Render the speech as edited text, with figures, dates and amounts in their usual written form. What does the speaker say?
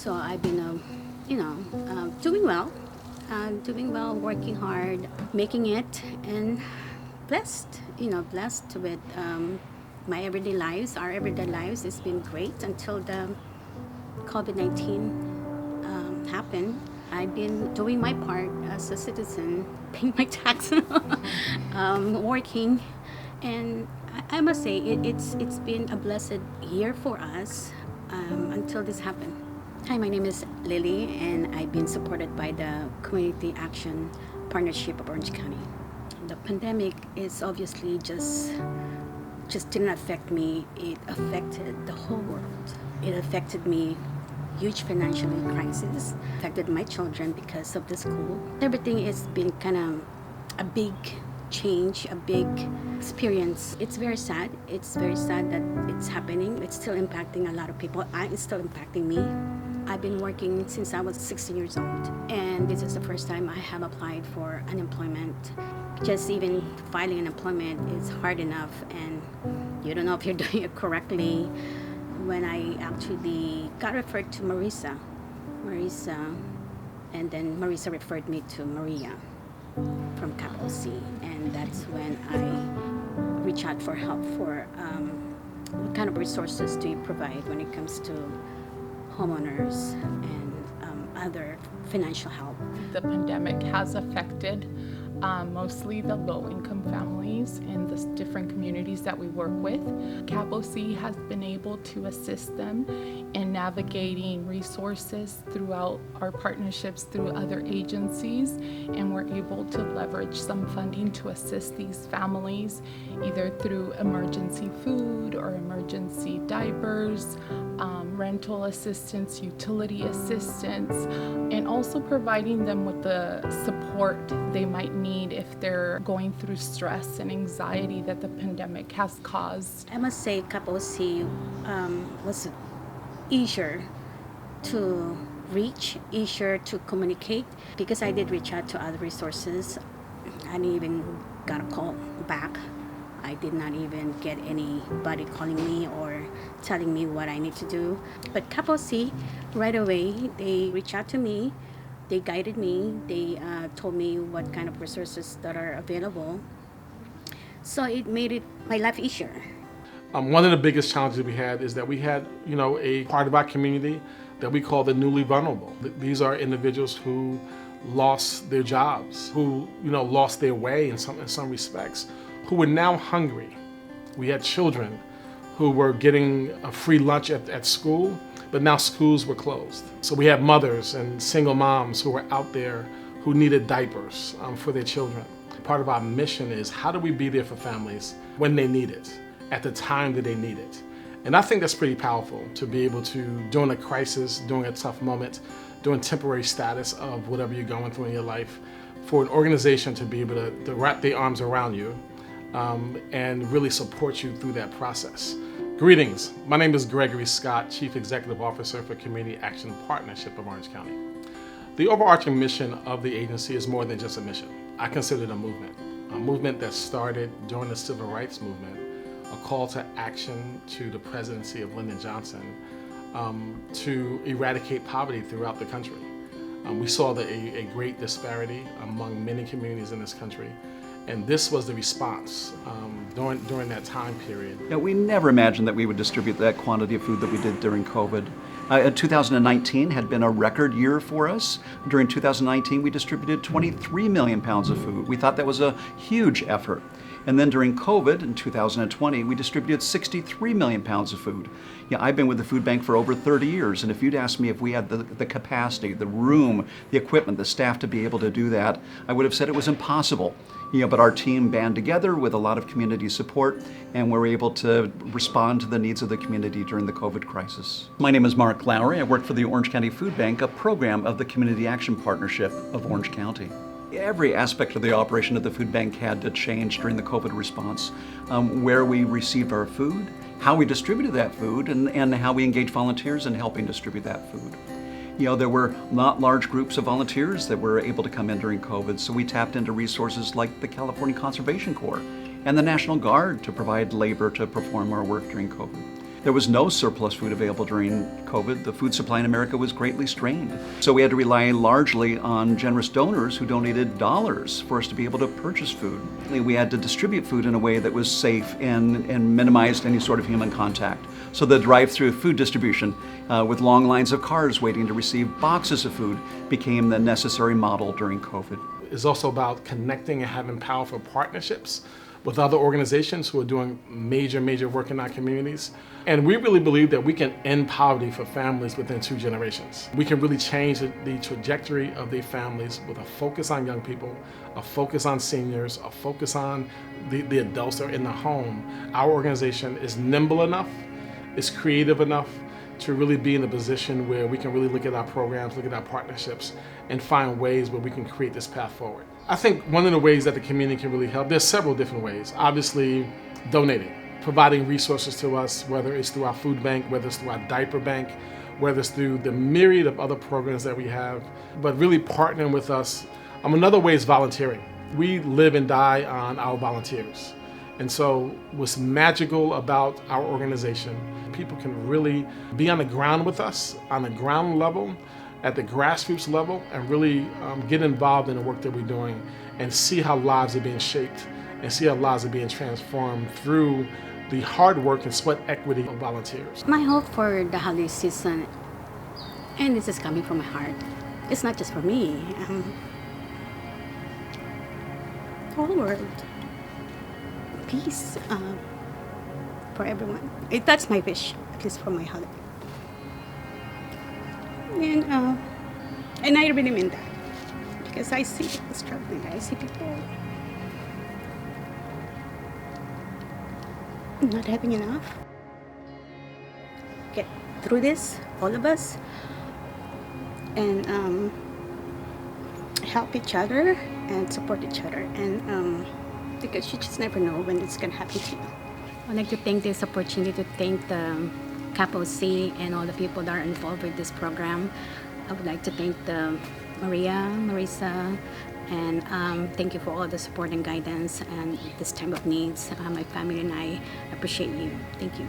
So I've been, doing well, working hard, making it, and blessed. Blessed with my everyday lives. Our everyday lives has been great until the COVID-19 happened. I've been doing my part as a citizen, paying my tax, working, and I must say it's been a blessed year for us until this happened. Hi, my name is Lily, and I've been supported by the Community Action Partnership of Orange County. The pandemic is obviously just didn't affect me. It affected the whole world. It affected me huge financial crisis, affected my children because of the school. Everything has been kind of a big change, a big experience. It's very sad. It's very sad that it's happening. It's still impacting a lot of people. It's still impacting me. I've been working since I was 16 years old, and this is the first time I have applied for unemployment. Just even filing unemployment is hard enough, and you don't know if you're doing it correctly. When I actually got referred to Marisa, and then Marisa referred me to Maria from Capital C, and that's when I reached out for help for what kind of resources do you provide when it comes to homeowners and other financial help. The pandemic has affected mostly the low-income families in the different communities that we work with. Capital C has been able to assist them in navigating resources throughout our partnerships through other agencies, and we're able to leverage some funding to assist these families either through emergency food or emergency diapers, rental assistance, utility assistance, and also providing them with the support they might need if they're going through stress and anxiety that the pandemic has caused. I must say Capital C was easier to reach, easier to communicate, because I did reach out to other resources. I didn't even got a call back. I did not even get anybody calling me or telling me what I need to do. But Capital C, right away, they reached out to me. They guided me. They told me what kind of resources that are available. So it made my life easier. One of the biggest challenges we had is that we had, a part of our community that we call the newly vulnerable. These are individuals who lost their jobs, who, lost their way in some respects, who were now hungry. We had children who were getting a free lunch at school, but now schools were closed. So we have mothers and single moms who were out there who needed diapers for their children. Part of our mission is, how do we be there for families when they need it, at the time that they need it? And I think that's pretty powerful, to be able to, during a crisis, during a tough moment, during temporary status of whatever you're going through in your life, for an organization to be able to wrap their arms around you and really support you through that process. Greetings, my name is Gregory Scott, Chief Executive Officer for Community Action Partnership of Orange County. The overarching mission of the agency is more than just a mission. I consider it a movement that started during the Civil Rights Movement, a call to action to the presidency of Lyndon Johnson to eradicate poverty throughout the country. We saw a great disparity among many communities in this country, and this was the response during that time period. We never imagined that we would distribute that quantity of food that we did during COVID. 2019 had been a record year for us. During 2019, we distributed 23 million pounds of food. We thought that was a huge effort. And then during COVID in 2020, we distributed 63 million pounds of food. I've been with the food bank for over 30 years, and if you'd asked me if we had the capacity, the room, the equipment, the staff to be able to do that, I would have said it was impossible. But our team band together with a lot of community support, and we're able to respond to the needs of the community during the COVID crisis. My name is Mark Lowry. I work for the Orange County Food Bank, a program of the Community Action Partnership of Orange County. Every aspect of the operation of the food bank had to change during the COVID response. Where we received our food, how we distributed that food, and how we engaged volunteers in helping distribute that food. There were not large groups of volunteers that were able to come in during COVID, so we tapped into resources like the California Conservation Corps and the National Guard to provide labor to perform our work during COVID. There was no surplus food available during COVID. The food supply in America was greatly strained. So we had to rely largely on generous donors who donated dollars for us to be able to purchase food. We had to distribute food in a way that was safe and minimized any sort of human contact. So the drive-through food distribution with long lines of cars waiting to receive boxes of food became the necessary model during COVID. It's also about connecting and having powerful partnerships with other organizations who are doing major work in our communities. And we really believe that we can end poverty for families within 2 generations. We can really change the trajectory of their families with a focus on young people, a focus on seniors, a focus on the adults that are in the home. Our organization is nimble enough, is creative enough to really be in a position where we can really look at our programs, look at our partnerships, and find ways where we can create this path forward. I think one of the ways that the community can really help, there's several different ways. Obviously, donating, providing resources to us, whether it's through our food bank, whether it's through our diaper bank, whether it's through the myriad of other programs that we have, but really partnering with us. Another way is volunteering. We live and die on our volunteers. And so what's magical about our organization, people can really be on the ground with us, on the ground level, at the grassroots level, and really get involved in the work that we're doing and see how lives are being shaped and see how lives are being transformed through the hard work and sweat equity of volunteers. My hope for the holiday season, and this is coming from my heart, it's not just for me, for the world. Peace for everyone. That's my wish, at least for my holiday. And I really mean that, because I see people struggling. I see people not having enough. Get through this, all of us, and help each other and support each other, and because you just never know when it's gonna happen to you. I'd like to take this opportunity to thank the CAPOC and all the people that are involved with this program. I would like to thank Maria, Marisa, and thank you for all the support and guidance and this time of needs. My family and I appreciate you. Thank you.